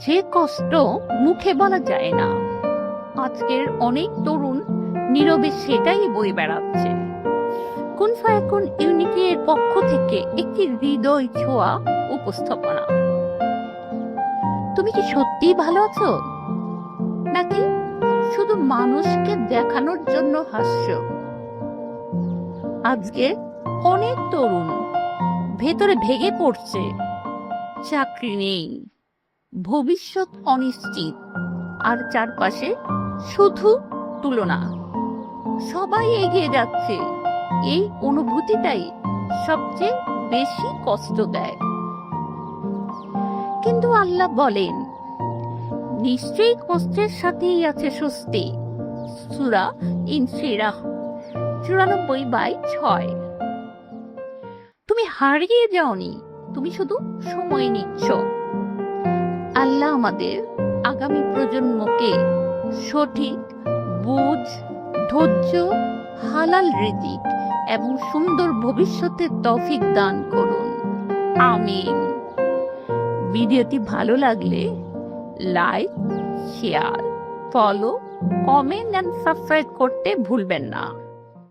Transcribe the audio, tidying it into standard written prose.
যে কষ্ট মুখে বলা যায় না, আজকের অনেক তরুণ নীরবে সেটাই বয়ে বেড়াচ্ছে। কুন ফায়াকুন ইউনিটি এর পক্ষ থেকে একটি হৃদয় ছোঁয়া উপস্থাপনা। তুমি কি সত্যিই ভালো আছো, নাকি শুধু মানুষকে দেখানোর জন্য হাস্য? আজকে অনেক তরুণ ভেতরে ভেঙে পড়ছে। চাকরি নেই, ভবিষ্যৎ অনিশ্চিত, আর চারপাশে শুধু তুলনা। সবাই এগিয়ে যাচ্ছে, এই অনুভূতিটাই সবচেয়ে বেশি কষ্ট দেয়। কিন্তু আল্লাহ বলেন, নিশ্চয়ই কষ্টের সাথেই আছে স্বস্তি। সূরা ইনফিরাহ 94/6। তুমি হারিয়ে যাওনি, তুমি শুধু সময় নিচ্ছ। আল্লাহ আমাদের আগামী প্রজন্মকে সঠিক বুঝ, ধৈর্য, হালাল রিজিক এবং সুন্দর ভবিষ্যতের তৌফিক দান করুন। আমিন। ভিডিওটি ভালো লাগলে like, share, follow, comment and subscribe করতে ভুলবেন না।